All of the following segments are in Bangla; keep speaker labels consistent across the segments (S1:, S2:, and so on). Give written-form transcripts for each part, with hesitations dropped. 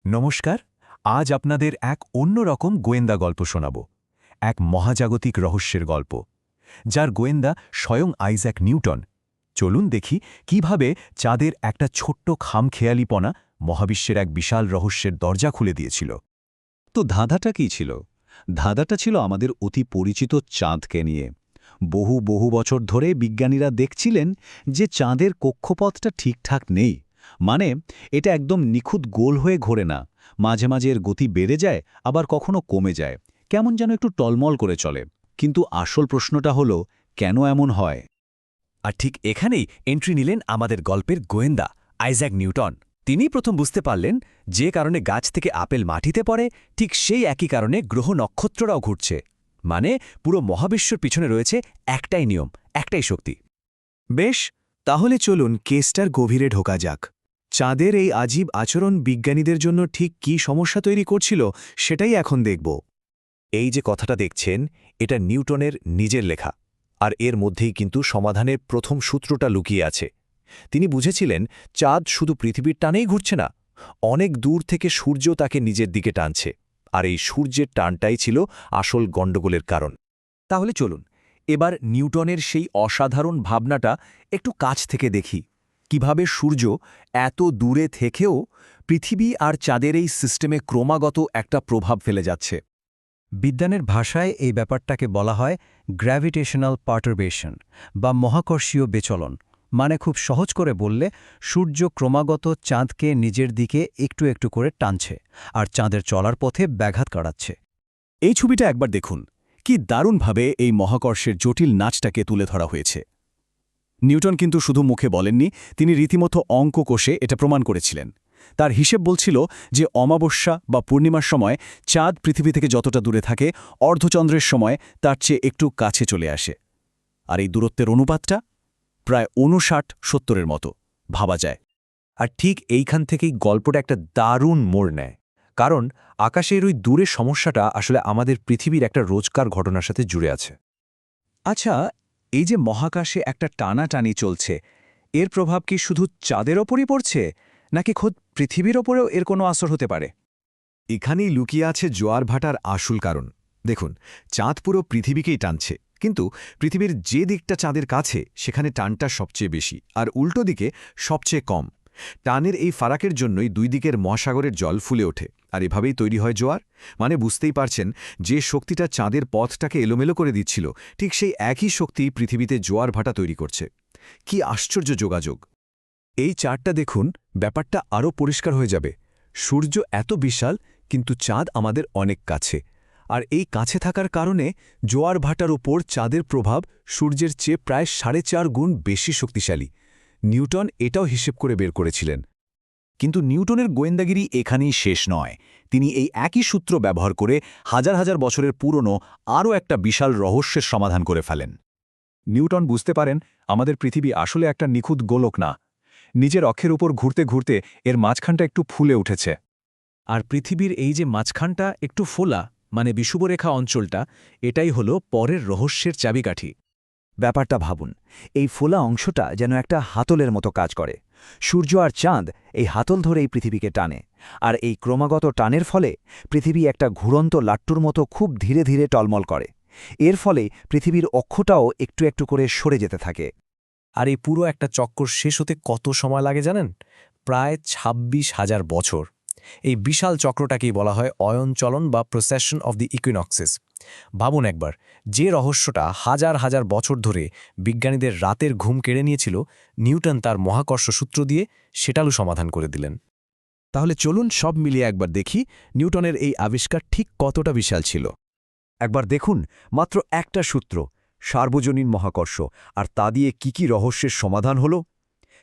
S1: নমস্কার। আজ আপনাদের এক অন্যরকম গোয়েন্দা গল্প শোনাব। এক মহাজাগতিক রহস্যের গল্প, যার গোয়েন্দা স্বয়ং আইজ্যাক নিউটন। চলুন দেখি কিভাবে চাঁদের একটা ছোট্ট খামখেয়ালিপনা মহাবিশ্বের এক বিশাল রহস্যের দরজা খুলে দিয়েছিল।
S2: তো ধাঁধাটা কী ছিল? ধাঁধাটা ছিল আমাদের অতি পরিচিত চাঁদকে নিয়ে। বহু বহু বছর ধরে বিজ্ঞানীরা দেখছিলেন যে চাঁদের কক্ষপথটা ঠিকঠাক নেই। মানে এটা একদম নিখুঁত গোল হয়ে ঘোরে না। মাঝে মাঝে এর গতি বেড়ে যায়, আবার কখনো কমে যায়, কেমন যেন একটু টলমল করে চলে। কিন্তু আসল প্রশ্নটা হলো, কেন এমন হয়?
S1: আর ঠিক এখানেই এন্ট্রি নিলেন আমাদের গল্পের গোয়েন্দা আইজ্যাক নিউটন। তিনি প্রথম বুঝতে পারলেন যে কারণে গাছ থেকে আপেল মাটিতে পড়ে, ঠিক সেই একই কারণে গ্রহ নক্ষত্ররাও ঘুরছে। মানে পুরো মহাবিশ্বর পিছনে রয়েছে একটাই নিয়ম, একটাই শক্তি। বেশ, তাহলে চলুন কেসটার গভীরে ঢোকা যাক। চাঁদের এই আজীব আচরণ বিজ্ঞানীদের জন্য ঠিক কী সমস্যা তৈরি করছিল সেটাই এখন দেখব। এই যে কথাটা দেখছেন, এটা নিউটনের নিজের লেখা, আর এর মধ্যেই কিন্তু সমাধানের প্রথম সূত্রটা লুকিয়ে আছে। তিনি বুঝেছিলেন চাঁদ শুধু পৃথিবীর টানেই ঘুরছে না, অনেক দূর থেকে সূর্য তাকে নিজের দিকে টানছে, আর এই সূর্যের টানটাই ছিল আসল গণ্ডগোলের কারণ। তাহলে চলুন এবার নিউটনের সেই অসাধারণ ভাবনাটা একটু কাছ থেকে দেখি, কিভাবে সূর্য এত দূরে থেকেও পৃথিবী আর চাঁদের এই সিস্টেমে ক্রমাগত একটা প্রভাব ফেলে যাচ্ছে।
S3: বিজ্ঞানের ভাষায় এই ব্যাপারটাকে বলা হয় গ্র্যাভিটেশনাল পার্টারবেশন বা মহাকর্ষীয় বেচলন। মানে খুব সহজ করে বললে, সূর্য ক্রমাগত চাঁদকে নিজের দিকে একটু একটু করে টানছে, আর চাঁদের চলার পথে ব্যাঘাত কাটাচ্ছে।
S1: এই ছবিটা একবার দেখুন, কি দারুণভাবে এই মহাকর্ষের জটিল নাচটাকে তুলে ধরা হয়েছে। নিউটন কিন্তু শুধু মুখে বলেননি, তিনি রীতিমতো অঙ্ক কষে এটা প্রমাণ করেছিলেন। তার হিসেব বলছিল যে অমাবস্যা বা পূর্ণিমার সময় চাঁদ পৃথিবী থেকে যতটা দূরে থাকে, অর্ধচন্দ্রের সময় তার চেয়ে একটু কাছে চলে আসে। আর এই দূরত্বের অনুপাতটা প্রায় ৫৯-৭০-এর মতো ভাবা যায়। আর ঠিক এইখান থেকেই গল্পটা একটা দারুণ মোড় নেয়, কারণ আকাশের ওই দূরের সমস্যাটা আসলে আমাদের পৃথিবীর একটা রোজকার ঘটনার সাথে জুড়ে আছে। আচ্ছা, এই যে মহাকাশে একটা টানাটানি চলছে, এর প্রভাব কি শুধু চাঁদের ওপরই পড়ছে, নাকি খোদ পৃথিবীর ওপরেও এর কোনো আসর হতে পারে? এখানেই লুকিয়ে আছে জোয়ার ভাটার আসল কারণ। দেখুন, চাঁদ পুরো পৃথিবীকেই টানছে, কিন্তু পৃথিবীর যে দিকটা চাঁদের কাছে সেখানে টানটা সবচেয়ে বেশি, আর উল্টো দিকে সবচেয়ে কম। টানের এই ফারাকের জন্যই দুই দিকের মহাসাগরের জল ফুলে ওঠে, আর এভাবেই তৈরি হয় জোয়ার। মানে বুঝতেই পারছেন, যে শক্তিটা চাঁদের পথটাকে এলোমেলো করে দিচ্ছিল, ঠিক সেই একই শক্তি পৃথিবীতে জোয়ার ভাটা তৈরি করছে। কি আশ্চর্য যোগাযোগ! এই চার্টটা দেখুন, ব্যাপারটা আরও পরিষ্কার হয়ে যাবে। সূর্য এত বিশাল, কিন্তু চাঁদ আমাদের অনেক কাছে। আর এই কাছে থাকার কারণে জোয়ার ভাটার ওপর চাঁদের প্রভাব সূর্যের চেয়ে প্রায় ৪.৫ গুণ বেশি শক্তিশালী। নিউটন এটাও হিসেব করে বের করেছিলেন। কিন্তু নিউটনের গোয়েন্দাগিরি এখানেই শেষ নয়। তিনি এই একই সূত্র ব্যবহার করে হাজার হাজার বছরের পুরনো আরও একটা বিশাল রহস্যের সমাধান করে ফেলেন। নিউটন বুঝতে পারেন, আমাদের পৃথিবী আসলে একটা নিখুঁত গোলক না। নিজের অক্ষের উপর ঘুরতে ঘুরতে এর মাঝখানটা একটু ফুলে উঠেছে। আর পৃথিবীর এই যে মাঝখানটা একটু ফোলা, মানে বিষুবরেখা অঞ্চলটা, এটাই হলো পরের রহস্যের চাবিকাঠি।
S4: ব্যাপারটা ভাবুন, এই ফোলা অংশটা যেন একটা হাতলের মতো কাজ করে। সূর্য আর চাঁদ এই হাতল ধরেই পৃথিবীকে টানে, আর এই ক্রমাগত টানের ফলে পৃথিবী একটা ঘুরন্ত লাট্টুর মতো খুব ধীরে ধীরে টলমল করে। এর ফলে পৃথিবীর অক্ষটাও একটু একটু করে সরে যেতে থাকে।
S3: আর এই পুরো একটা চক্কর শেষ হতে কত সময় লাগে জানেন? প্রায় ২৬,০০০ বছর। এই বিশাল চক্রটাকেই বলা হয় অয়নচলন বা প্রসেশন অব দি ইকুইনক্সেস। ভাবুন একবার, যে রহস্যটা হাজার হাজার বছর ধরে বিজ্ঞানীদের রাতের ঘুম কেড়ে নিয়েছিল, নিউটন তার মহাকর্ষ সূত্র দিয়ে সেটালু সমাধান করে দিলেন। তাহলে চলুন সব মিলিয়ে একবার দেখি নিউটনের এই আবিষ্কার ঠিক কতটা বিশাল ছিল।
S4: একবার দেখুন, মাত্র একটা সূত্র, সার্বজনীন মহাকর্ষ, আর তা দিয়ে কি কি রহস্যের সমাধান হল।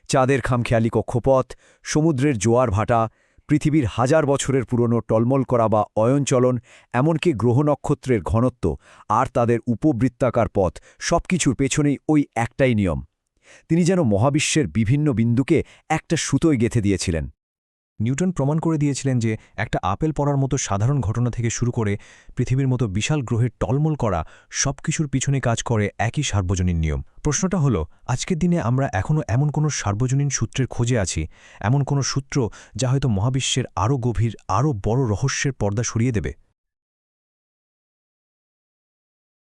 S4: চাঁদের খামখেয়ালি কক্ষপথ, সমুদ্রের জোয়ার ভাটা, পৃথিবীর হাজার বছরের পুরনো টলমল করা বা অয়নচলন, এমনকি গ্রহ নক্ষত্রের ঘনত্ব আর তাদের উপবৃত্তাকার পথ, সবকিছুর পেছনেই ওই একটাই নিয়ম। তিনি যেন মহাবিশ্বের বিভিন্ন বিন্দুকে একটা সুতোয় গেঁথে দিয়েছিলেন।
S5: নিউটন প্রমাণ করে দিয়েছিলেন যে একটা আপেল পড়ার মতো সাধারণ ঘটনা থেকে শুরু করে পৃথিবীর মতো বিশাল গ্রহের টলমল করা সবকিছুর পিছনে কাজ করে একই সার্বজনীন নিয়ম। প্রশ্নটা হলো, আজকের দিনে আমরা এখনও এমন কোনো সার্বজনীন সূত্রের খোঁজে আছি, এমন কোনো সূত্র যা হয়তো মহাবিশ্বের আরও গভীর, আরও বড় রহস্যের পর্দা সরিয়ে দেবে?